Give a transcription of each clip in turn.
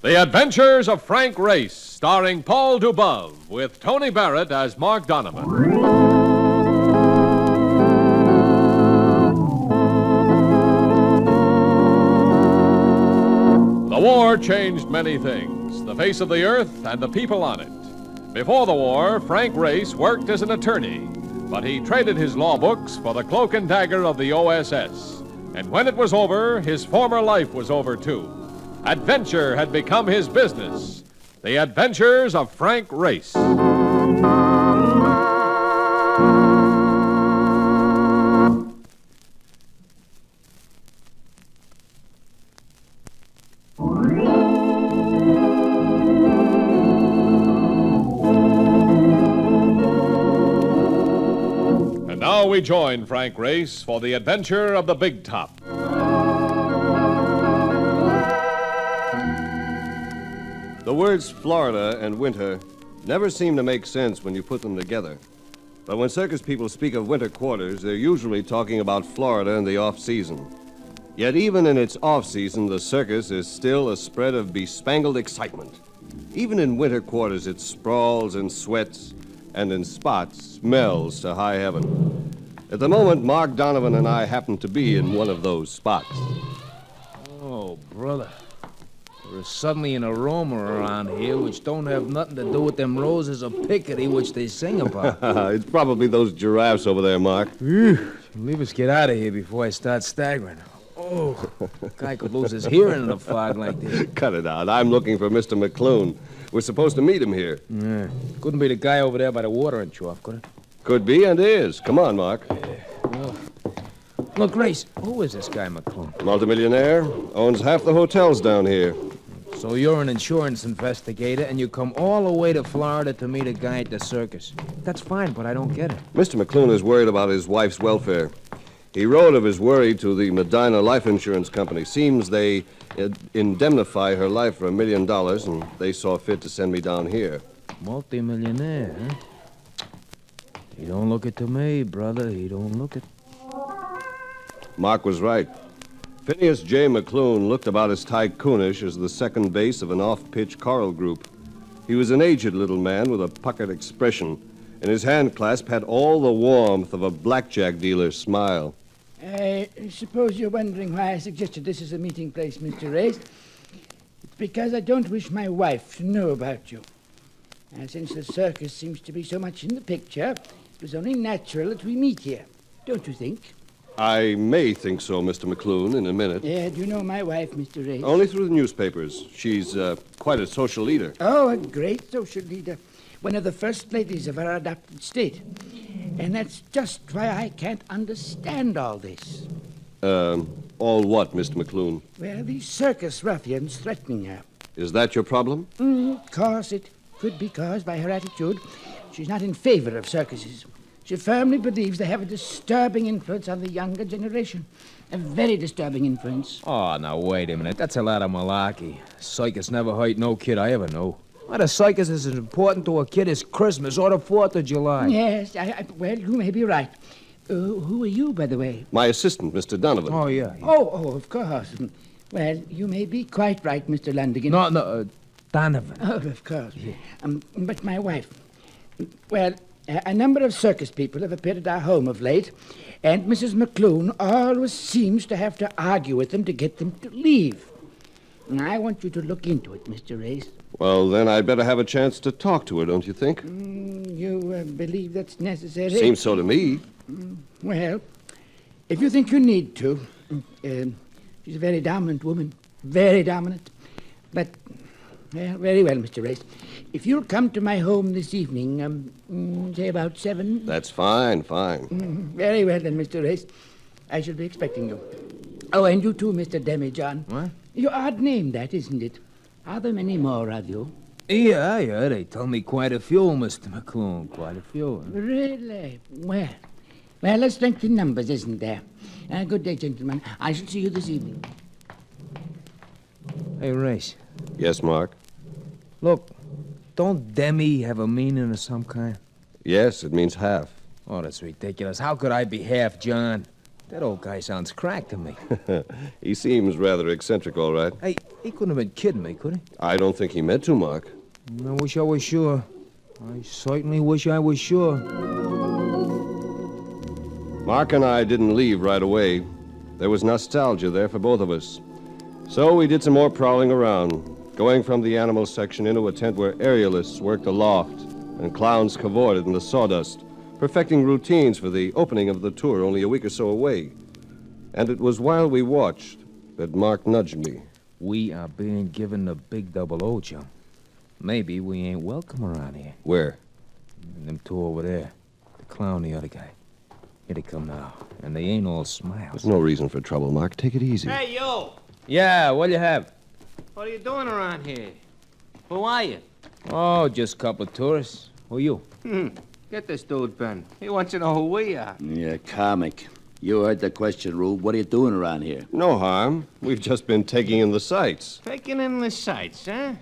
The Adventures of Frank Race, starring Paul Dubov, with Tony Barrett as Mark Donovan. The war changed many things, the face of the earth and the people on it. Before the war, Frank Race worked as an attorney, but he traded his law books for the cloak and dagger of the OSS. And when it was over, his former life was over, too. Adventure had become his business. The Adventures of Frank Race. And now we join Frank Race for the adventure of the Big Top. The words Florida and winter never seem to make sense when you put them together. But when circus people speak of winter quarters, they're usually talking about Florida in the off-season. Yet even in its off-season, the circus is still a spread of bespangled excitement. Even in winter quarters, it sprawls and sweats, and in spots, smells to high heaven. At the moment, Mark Donovan and I happen to be in one of those spots. Oh, brother. There's suddenly an aroma around here which don't have nothing to do with them roses of Picardy which they sing about. It's probably those giraffes over there, Mark. Leave us get out of here before I start staggering. Oh, guy could lose his hearing in a fog like this. Cut it out. I'm looking for Mr. McClune. We're supposed to meet him here. Yeah. Couldn't be the guy over there by the watering trough, could it? Could be and is. Come on, Mark. Well, look, Grace, who is this guy McClune? Multimillionaire. Owns half the hotels down here. So you're an insurance investigator, and you come all the way to Florida to meet a guy at the circus. That's fine, but I don't get it. Mr. McClune is worried about his wife's welfare. He wrote of his worry to the Medina Life Insurance Company. Seems they indemnify her life for $1 million, and they saw fit to send me down here. Multi-millionaire, huh? He don't look it to me, brother. He don't look it. Mark was right. Phineas J. McClune looked about as tycoonish as the second base of an off-pitch choral group. He was an aged little man with a puckered expression, and his hand clasp had all the warmth of a blackjack dealer's smile. I suppose you're wondering why I suggested this as a meeting place, Mr. Race. It's because I don't wish my wife to know about you. And since the circus seems to be so much in the picture, it was only natural that we meet here. Don't you think? I may think so, Mr. McClune, in a minute. Do you know my wife, Mr. Race? Only through the newspapers. She's quite a social leader. Oh, a great social leader. One of the first ladies of our adopted state. And that's just why I can't understand all this. All what, Mr. McClune? Well, these circus ruffians threatening her. Is that your problem? Of course, it could be caused by her attitude. She's not in favor of circuses. She firmly believes they have a disturbing influence on the younger generation. A very disturbing influence. Oh, now, wait a minute. That's a lot of malarkey. Circus never hurt no kid I ever knew. What a circus is as important to a kid as Christmas or the 4th of July. Yes, well, you may be right. Who are you, by the way? My assistant, Mr. Donovan. Oh, yeah. Oh, of course. Well, you may be quite right, Mr. Lundigan. No, Donovan. Oh, of course. Yeah. But my wife... Well, a number of circus people have appeared at our home of late, and Mrs. McClune always seems to have to argue with them to get them to leave. And I want you to look into it, Mr. Race. Well, then I'd better have a chance to talk to her, don't you think? You believe that's necessary? Seems so to me. Well, if you think you need to, she's a very dominant woman. Very dominant. But, well, very well, Mr. Race. If you'll come to my home this evening, say about 7... That's fine. Very well, then, Mr. Race. I shall be expecting you. Oh, and you too, Mr. Demijohn. What? Your odd name, that, isn't it? Are there many more of you? Yeah, they tell me quite a few, Mr. McClune, quite a few. Really? Well, there's strength in numbers, isn't there? Good day, gentlemen. I shall see you this evening. Hey, Race. Yes, Mark? Look, don't Demi have a meaning of some kind? Yes, it means half. Oh, that's ridiculous. How could I be half John? That old guy sounds cracked to me. He seems rather eccentric, all right. Hey, he couldn't have been kidding me, could he? I don't think he meant to, Mark. I wish I was sure. I certainly wish I was sure. Mark and I didn't leave right away. There was nostalgia there for both of us. So we did some more prowling around, going from the animal section into a tent where aerialists worked aloft and clowns cavorted in the sawdust, perfecting routines for the opening of the tour only a week or so away. And it was while we watched that Mark nudged me. We are being given the big double O, chum. Maybe we ain't welcome around here. Where? Them two over there. The clown, the other guy. Here they come now. And they ain't all smiles. There's no reason for trouble, Mark. Take it easy. Hey, you! Yeah, what do you have? What are you doing around here? Who are you? Oh, just a couple of tourists. Who are you? Get this dude, Ben. He wants to know who we are. Yeah, comic. You heard the question, Rube. What are you doing around here? No harm. We've just been taking in the sights. Taking in the sights, huh?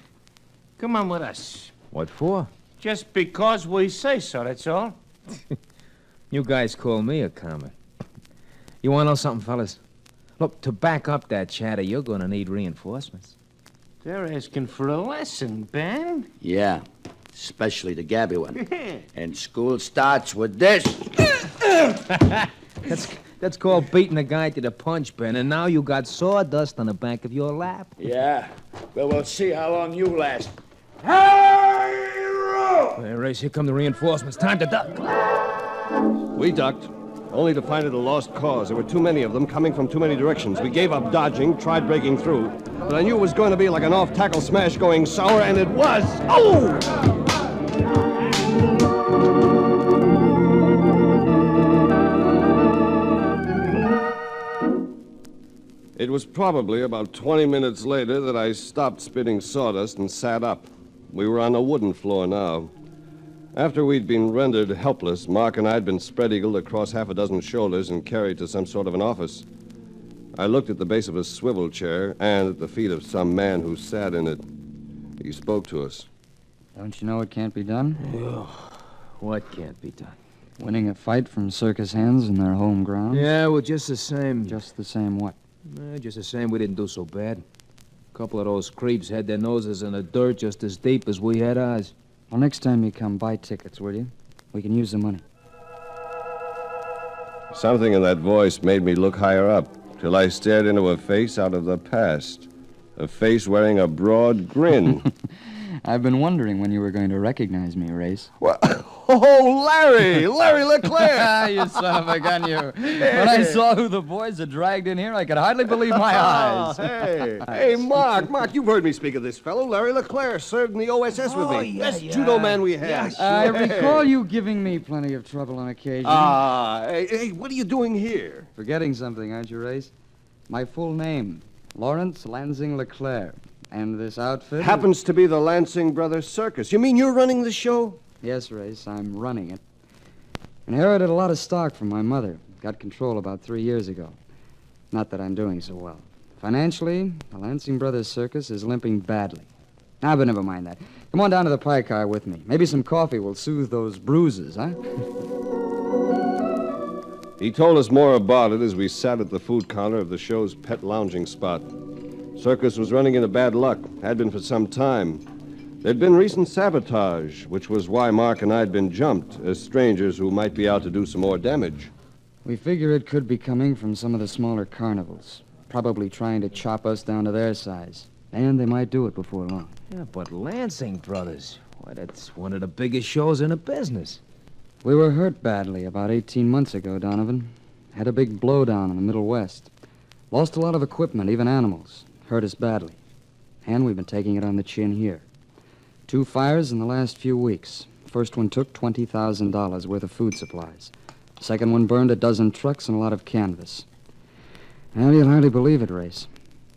Come on with us. What for? Just because we say so, that's all. You guys call me a comic. You want to know something, fellas? Look, to back up that chatter, you're going to need reinforcements. They're asking for a lesson, Ben. Yeah, especially the Gabby one. And school starts with this. That's called beating a guy to the punch, Ben, and now you got sawdust on the back of your lap. Yeah, well, we'll see how long you last. Hey, Race, here come the reinforcements. Time to duck. We ducked, only to find it a lost cause. There were too many of them coming from too many directions. We gave up dodging, tried breaking through, but I knew it was going to be like an off-tackle smash going sour, and it was. Oh! It was probably about 20 minutes later that I stopped spitting sawdust and sat up. We were on a wooden floor now. After we'd been rendered helpless, Mark and I had been spread-eagled across half a dozen shoulders and carried to some sort of an office. I looked at the base of a swivel chair and at the feet of some man who sat in it. He spoke to us. Don't you know it can't be done? What can't be done? Winning a fight from circus hands in their home grounds? Yeah, well, just the same. Just the same what? Just the same, we didn't do so bad. A couple of those creeps had their noses in the dirt just as deep as we had ours. Well, next time you come, buy tickets, will you? We can use the money. Something in that voice made me look higher up, till I stared into a face out of the past. A face wearing a broad grin. I've been wondering when you were going to recognize me, Race. What? Oh, Larry! Larry LeClaire! You son of a gun, you. When I saw who the boys had dragged in here, I could hardly believe my eyes. Hey, Mark, you've heard me speak of this fellow. Larry LeClaire served in the OSS with me. yeah, Best yeah. judo man we had. I recall you giving me plenty of trouble on occasion. Hey, what are you doing here? Forgetting something, aren't you, Race? My full name, Lawrence Lansing LeClaire. And this outfit... Happens to be the Lansing Brothers Circus. You mean you're running the show? Yes, Race, I'm running it. Inherited a lot of stock from my mother. Got control about 3 years ago. Not that I'm doing so well. Financially, the Lansing Brothers Circus is limping badly. Now, but never mind that. Come on down to the pie car with me. Maybe some coffee will soothe those bruises, huh? He told us more about it as we sat at the food counter of the show's pet lounging spot. Circus was running into bad luck, had been for some time. There'd been recent sabotage, which was why Mark and I'd been jumped as strangers who might be out to do some more damage. We figure it could be coming from some of the smaller carnivals, probably trying to chop us down to their size. And they might do it before long. Yeah, but Lansing Brothers, why, that's one of the biggest shows in the business. We were hurt badly about 18 months ago, Donovan. Had a big blowdown in the Middle West. Lost a lot of equipment, even animals. Hurt us badly. And we've been taking it on the chin here. 2 fires in the last few weeks. First one took $20,000 worth of food supplies. The second one burned a dozen trucks and a lot of canvas. Well, you'll hardly believe it, Race.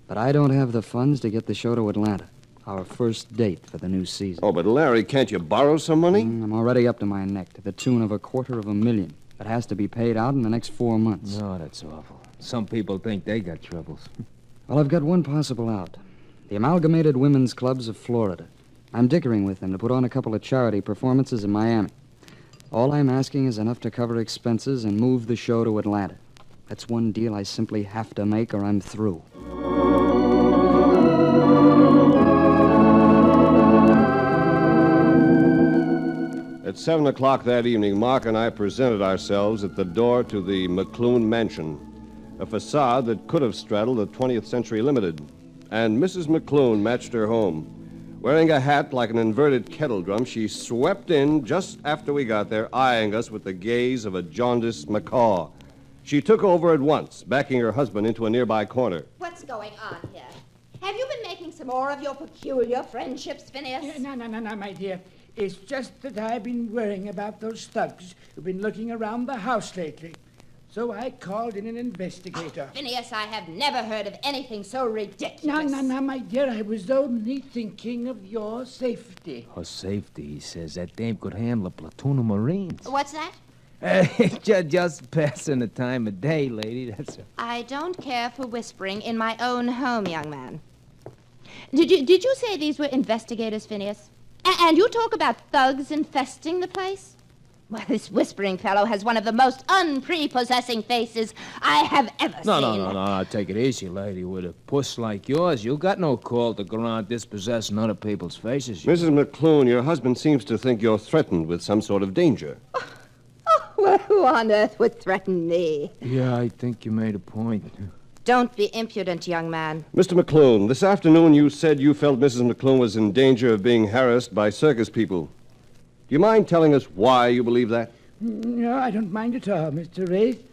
But I don't have the funds to get the show to Atlanta. Our first date for the new season. Oh, but Larry, can't you borrow some money? I'm already up to my neck, to the tune of $250,000. It has to be paid out in the next 4 months. No, that's awful. Some people think they got troubles. Well, I've got one possible out. The Amalgamated Women's Clubs of Florida. I'm dickering with them to put on a couple of charity performances in Miami. All I'm asking is enough to cover expenses and move the show to Atlanta. That's one deal I simply have to make or I'm through. At 7 o'clock that evening, Mark and I presented ourselves at the door to the McClune mansion, a facade that could have straddled a 20th Century Limited. And Mrs. McClune matched her home. Wearing a hat like an inverted kettle drum, she swept in just after we got there, eyeing us with the gaze of a jaundiced macaw. She took over at once, backing her husband into a nearby corner. What's going on here? Have you been making some more of your peculiar friendships, Phineas? No, my dear. It's just that I've been worrying about those thugs who've been looking around the house lately. So I called in an investigator. Phineas, I have never heard of anything so ridiculous. No, my dear. I was only thinking of your safety. Her safety, he says. That dame could handle a platoon of Marines. What's that? Just passing the time of day, lady. That's all. I don't care for whispering in my own home, young man. Did you say these were investigators, Phineas? And you talk about thugs infesting the place? Well, this whispering fellow has one of the most unprepossessing faces I have ever seen. No, take it easy, lady. With a puss like yours, you got no call to go around dispossessing other people's faces. Mrs. McClune, your husband seems to think you're threatened with some sort of danger. Well, who on earth would threaten me? Yeah, I think you made a point. Don't be impudent, young man. Mr. McClune, this afternoon you said you felt Mrs. McClune was in danger of being harassed by circus people. Do you mind telling us why you believe that? No, I don't mind at all, Mr. Wraith.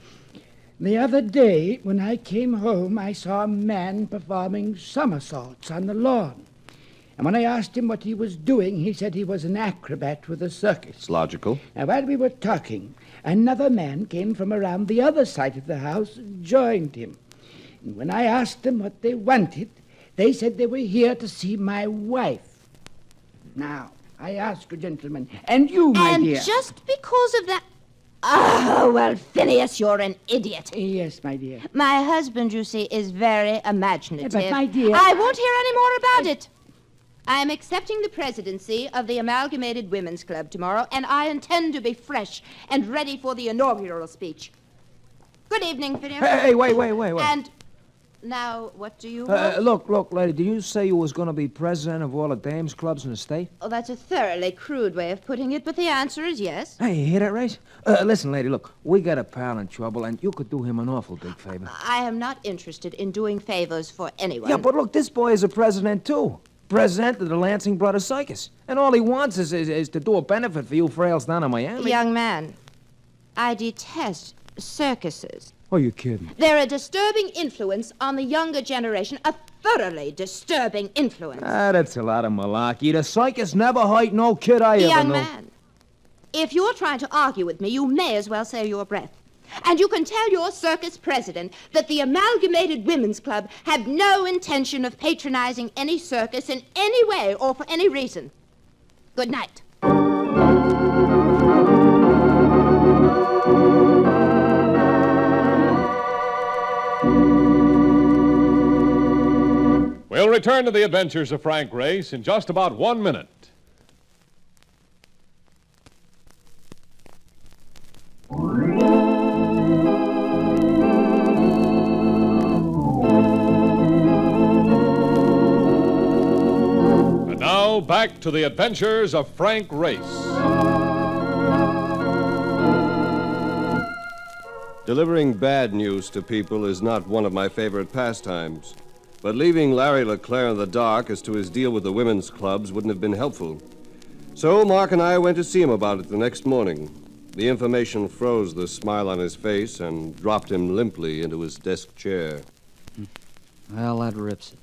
The other day, when I came home, I saw a man performing somersaults on the lawn. And when I asked him what he was doing, he said he was an acrobat with a circus. It's logical. Now, while we were talking, another man came from around the other side of the house and joined him. And when I asked them what they wanted, they said they were here to see my wife. Now, I ask you, gentlemen, and you, my dear. And just because of that... Oh, well, Phineas, you're an idiot. Yes, my dear. My husband, you see, is very imaginative. But, my dear... I won't hear any more about it. I am accepting the presidency of the Amalgamated Women's Club tomorrow, and I intend to be fresh and ready for the inaugural speech. Good evening, Phineas. Hey, wait. And now, what do you want? Look, lady, did you say you was going to be president of all the dames clubs in the state? Oh, that's a thoroughly crude way of putting it, but the answer is yes. Hey, you hear that, Race? Listen, lady, look, we got a pal in trouble, and you could do him an awful big favor. I am not interested in doing favors for anyone. Yeah, but look, this boy is a president, too. President of the Lansing Brothers Circus. And all he wants is to do a benefit for you frails down in Miami. Young man, I detest circuses. Oh, you're kidding. They're a disturbing influence on the younger generation, a thoroughly disturbing influence. That's a lot of malarkey. The circus never hurt no kid I ever knew. Young man, if you're trying to argue with me, you may as well save your breath. And you can tell your circus president that the Amalgamated Women's Club have no intention of patronizing any circus in any way or for any reason. Good night. We'll return to the adventures of Frank Race in just about 1 minute. And now, back to the adventures of Frank Race. Delivering bad news to people is not one of my favorite pastimes. But leaving Larry LeClaire in the dark as to his deal with the women's clubs wouldn't have been helpful. So Mark and I went to see him about it the next morning. The information froze the smile on his face and dropped him limply into his desk chair. Well, that rips it.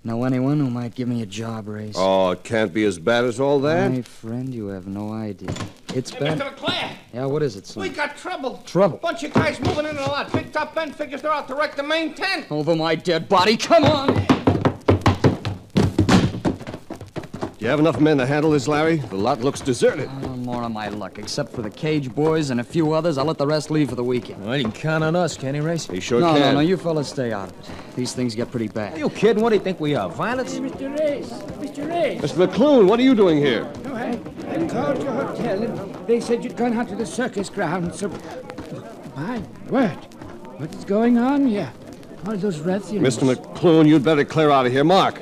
Know anyone who might give me a job, Race? Oh, it can't be as bad as all that. My friend, you have no idea. It's Hey, bad. Mr. LeClaire, Yeah, what is it, son? we got trouble. Trouble? Bunch of guys moving in a lot. Big Top Ben figures they're out to wreck the main tent. Over my dead body, come on! Do you have enough men to handle this, Larry? The lot looks deserted. More on my luck. Except for the Cage boys and a few others, I'll let the rest leave for the weekend. Well, you can count on us, can he, Race? He sure No, can. you fellas stay out of it. These things get pretty bad. Are you kidding? What do you think we are, violets? Mr. Race, Mr. Race. Mr. McClune, what are you doing here? No, I called your hotel and they said you'd gone out to the circus grounds, so... My word. What is going on here? All those ruffians. Mr. McClune, you'd better clear out of here. Mark!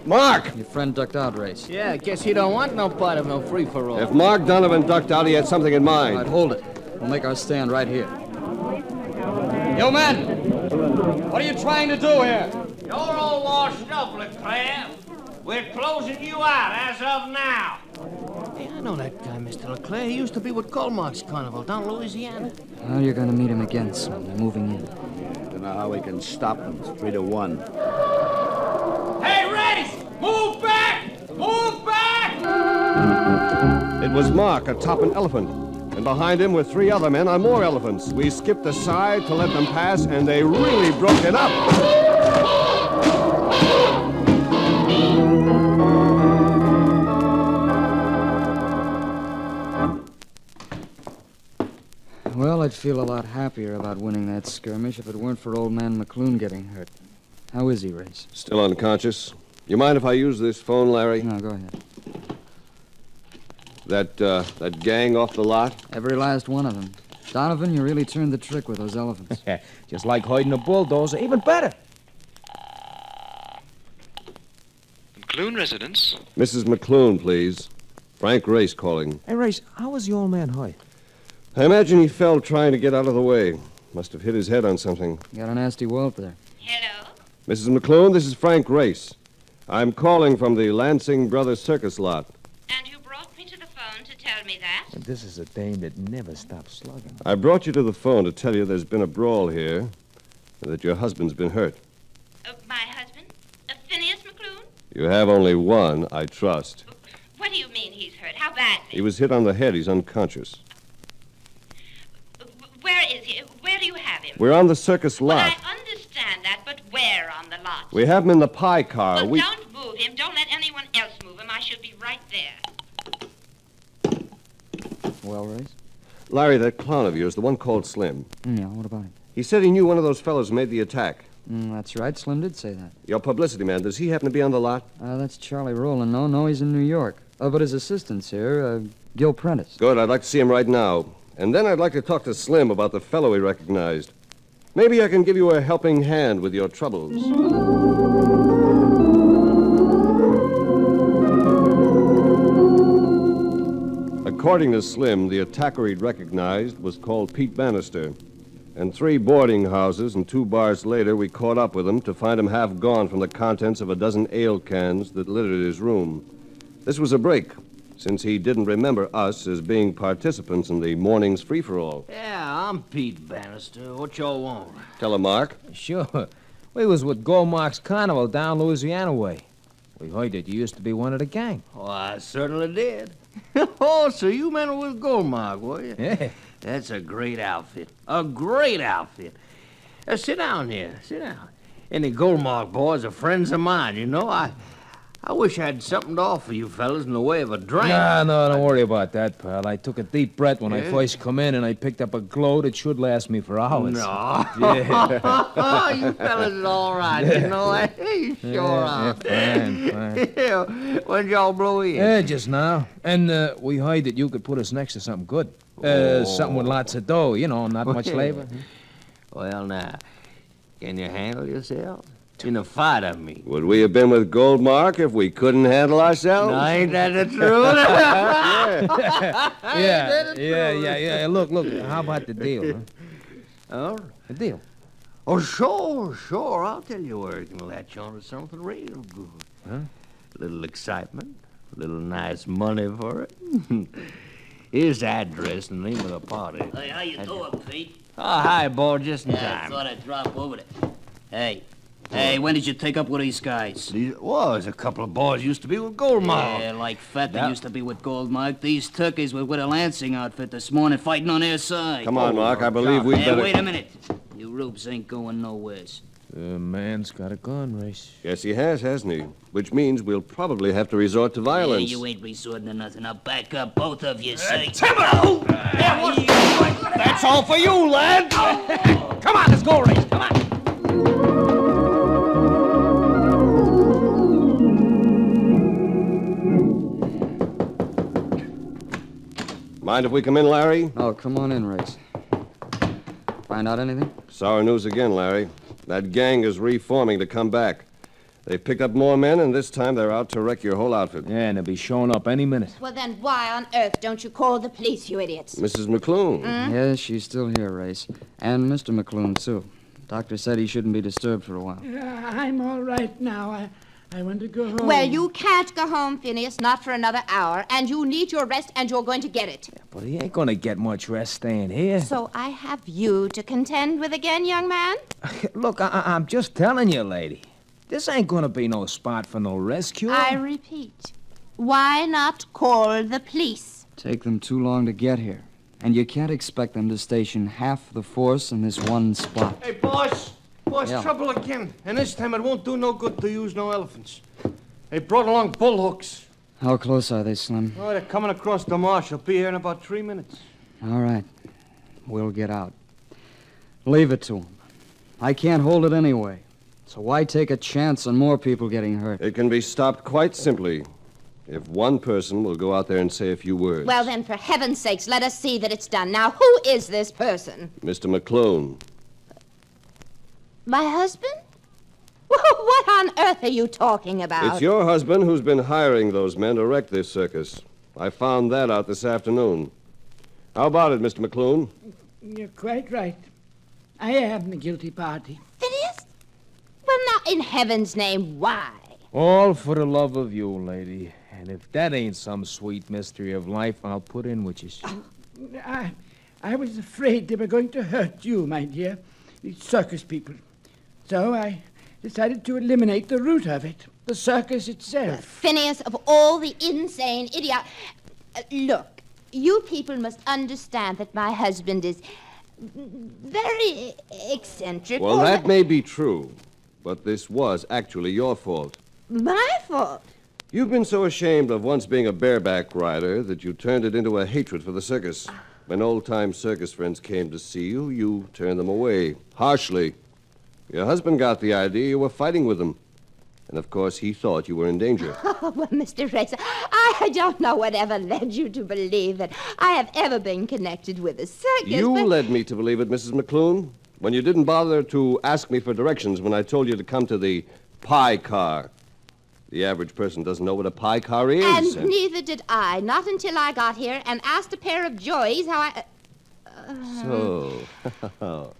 Mark! Your friend ducked out, Race. Yeah, I guess he don't want no part of no free-for-all. If Mark Donovan ducked out, he had something in All right, mind. hold it. We'll make our stand right here. Yo, men! What are you trying to do here? You're all washed up, LeClaire. We're closing you out as of now. Hey, I know that guy, Mr. LeClaire. He used to be with Colmark's Carnival down in Louisiana. Well, you're going to meet him again soon. They're moving in. Don't know how we can stop them. It's 3-1. Hey, Race! Move back! Move back! It was Mark atop an elephant, and behind him were 3 other men on more elephants. We skipped aside to let them pass, and they really broke it up. Well, I'd feel a lot happier about winning that skirmish if it weren't for old man McClune getting hurt. How is he, Race? Still unconscious. You mind if I use this phone, Larry? No, go ahead. That gang off the lot? Every last one of them. Donovan, you really turned the trick with those elephants. Just like hiding a bulldozer, even better. McClune residence? Mrs. McClune, please. Frank Race calling. Hey, Race, how was the old man hurt? I imagine he fell trying to get out of the way. Must have hit his head on something. Got a nasty welt there. Hello? Mrs. McClune, this is Frank Race. I'm calling from the Lansing Brothers Circus lot. And you brought me to the phone to tell me that? This is a dame that never stops slugging. I brought you to the phone to tell you there's been a brawl here and that your husband's been hurt. My husband? Phineas McClune? You have only one, I trust. What do you mean he's hurt? How badly? He was hit on the head. He's unconscious. Where is he? Where do you have him? We're on the circus Well, lot. I understand that, but where on the lot? We have him in the pie car. Well, don't move him. Don't let anyone else move him. I should be right there. Well, Race? Larry, that clown of yours, the one called Slim. Yeah, what about him? He said he knew one of those fellows made the attack. That's right. Slim did say that. Your publicity man, does he happen to be on the lot? That's Charlie Rowland. No, he's in New York. But his assistant's here, Gil Prentice. Good, I'd like to see him right now. And then I'd like to talk to Slim about the fellow he recognized. Maybe I can give you a helping hand with your troubles. According to Slim, the attacker he'd recognized was called Pete Bannister. And 3 boarding houses and 2 bars later, we caught up with him to find him half gone from the contents of a dozen ale cans that littered his room. This was a break, since he didn't remember us as being participants in the morning's free-for-all. Yeah, I'm Pete Bannister. What y'all want? Tell him, Mark. Sure. We was with Goldmark's Carnival down Louisiana way. We heard that you used to be one of the gang. Oh, I certainly did. Oh, so you men were with Goldmark, were you? Yeah. That's a great outfit. A great outfit. Sit down here. Sit down. Any Goldmark boys are friends of mine, you know. I wish I had something to offer you fellas in the way of a drink. No, don't worry about that, pal. I took a deep breath when I first come in, and I picked up a glow that should last me for hours. No. Yeah. You fellas is all right, you know. You sure are. Fine. Yeah. When'd y'all blow in? Yeah, just now. And we heard that you could put us next to something good. Something with lots of dough, you know, not much labor. Well, now, can you handle yourself? In a fight, I mean. Would we have been with Goldmark if we couldn't handle ourselves? Now, ain't that the truth? Yeah. Look, how about the deal, huh? Oh, The deal. oh, sure. I'll tell you where you can latch on to something real good. Huh? A little excitement, a little nice money for it. Here's the address and name of the party. Hey, how you doing, Pete? Oh, hi, boy, just in Yeah, I time. thought I'd drop over there. Hey, when did you take up with these guys? These was a couple of boys used to be with Goldmark. Yeah, like Fat that Yeah. used to be with Goldmark. These turkeys were with a Lansing outfit this morning fighting on their side. Come on, Mark. I believe we'd Hey, better... wait a minute. You rubes ain't going nowheres. The man's got a gun, Race. Yes, he has, hasn't he? Which means we'll probably have to resort to violence. Yeah, you ain't resorting to nothing. I'll back up both of you, say. That's all for you, lad. Come on, let's go, Race. Come on. Mind if we come in, Larry? Oh, come on in, Race. Find out anything? Sour news again, Larry. That gang is reforming to come back. They've picked up more men, and this time they're out to wreck your whole outfit. Yeah, and they'll be showing up any minute. Well, then why on earth don't you call the police, you idiots? Mrs. McClune. Yes, she's still here, Race. And Mr. McClune, too. Doctor said he shouldn't be disturbed for a while. I'm all right now. I want to go home. Well, you can't go home, Phineas, not for another hour, and you need your rest, and you're going to get it. But he ain't gonna get much rest staying here. So I have you to contend with again, young man? Look, I'm just telling you, lady. This ain't gonna be no spot for no rescue. I repeat, why not call the police? Take them too long to get here. And you can't expect them to station half the force in this one spot. Hey, boss. Boss, Yeah. trouble again. And this time it won't do no good to use no elephants. They brought along bull hooks. How close are they, Slim? Oh, they're coming across the marsh. They'll be here in about 3 minutes. All right. We'll get out. Leave it to them. I can't hold it anyway. So why take a chance on more people getting hurt? It can be stopped quite simply if one person will go out there and say a few words. Well, then, for heaven's sakes, let us see that it's done. Now, who is this person? Mr. McClune. My husband? What on earth are you talking about? It's your husband who's been hiring those men to wreck this circus. I found that out this afternoon. How about it, Mr. McClune? You're quite right. I am the guilty party. Phineas? Well, now, in heaven's name, why? All for the love of you, lady. And if that ain't some sweet mystery of life, I'll put in with you. I was afraid they were going to hurt you, my dear. These circus people. So I decided to eliminate the root of it, the circus itself. Phineas, of all the insane idiot... look, you people must understand that my husband is very eccentric. Well, that may be true, but this was actually your fault. My fault? You've been so ashamed of once being a bareback rider that you turned it into a hatred for the circus. When old-time circus friends came to see you, you turned them away, harshly. Your husband got the idea you were fighting with them. And, of course, he thought you were in danger. Oh, well, Mr. Race, I don't know whatever led you to believe that I have ever been connected with a circus. You led me to believe it, Mrs. McClune, when you didn't bother to ask me for directions when I told you to come to the pie car. The average person doesn't know what a pie car is. And neither did I, not until I got here and asked a pair of joys how I... So,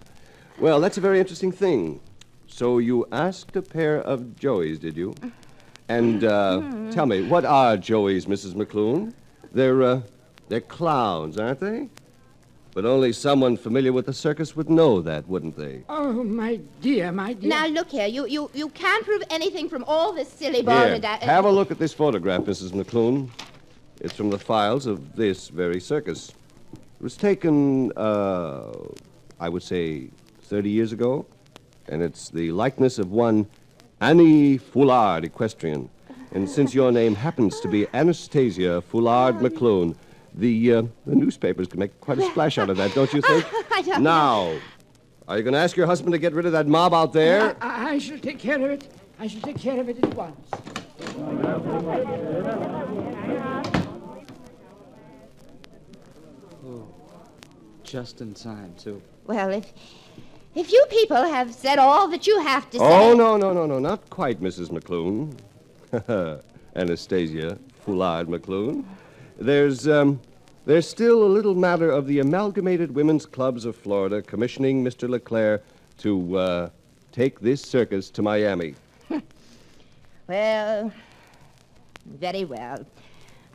well, that's a very interesting thing. So you asked a pair of joeys, did you? And tell me, what are joeys, Mrs. McClune? They're clowns, aren't they? But only someone familiar with the circus would know that, wouldn't they? Oh, my dear, my dear. Now, look here, you can't prove anything from all this silly balderdash. Here, have a look at this photograph, Mrs. McClune. It's from the files of this very circus. It was taken, I would say, 30 years ago. And it's the likeness of one Annie Foulard, equestrian. And since your name happens to be Anastasia Foulard McClune, the newspapers could make quite a splash out of that, don't you think? I don't Now, are you going to ask your husband to get rid of that mob out there? I shall take care of it. I shall take care of it at once. Oh, just in time, too. Well, if you people have said all that you have to say... Oh, no, not quite, Mrs. McClune. Anastasia Foulard McClune. There's still a little matter of the Amalgamated Women's Clubs of Florida commissioning Mr. LeClaire to take this circus to Miami. Well, very well.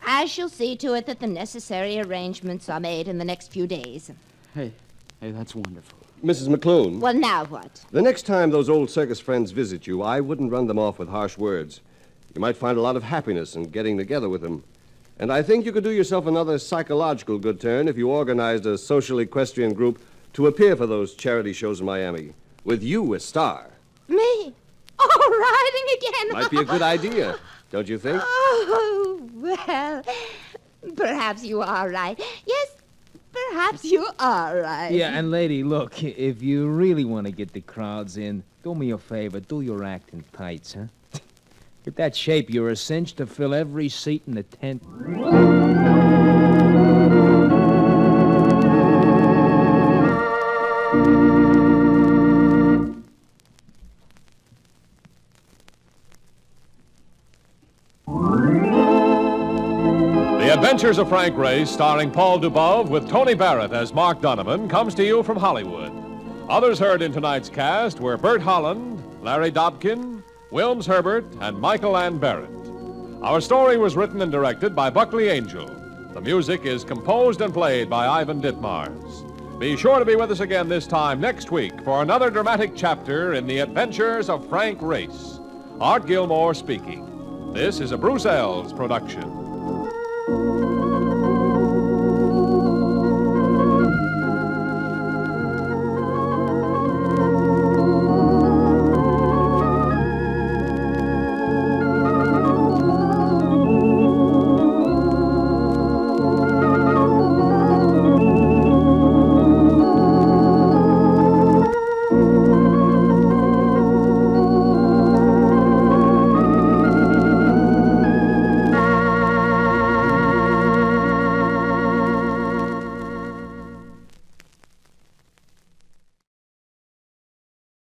I shall see to it that the necessary arrangements are made in the next few days. Hey, that's wonderful. Mrs. McClune. Well, now what? The next time those old circus friends visit you, I wouldn't run them off with harsh words. You might find a lot of happiness in getting together with them. And I think you could do yourself another psychological good turn if you organized a social equestrian group to appear for those charity shows in Miami, with you as star. Me? Oh, riding again? Might be a good idea, don't you think? Oh, well, perhaps you are right. Yes, perhaps you are right. Yeah, and lady, look, if you really want to get the crowds in, do me a favor, do your acting tights, huh? With that shape, you're a cinch to fill every seat in the tent. The Adventures of Frank Race, starring Paul Dubov with Tony Barrett as Mark Donovan, comes to you from Hollywood. Others heard in tonight's cast were Bert Holland, Larry Dobkin, Wilms Herbert, and Michael Ann Barrett. Our story was written and directed by Buckley Angel. The music is composed and played by Ivan Ditmars. Be sure to be with us again this time next week for another dramatic chapter in the Adventures of Frank Race. Art Gilmore speaking. This is a Bruce Eells production.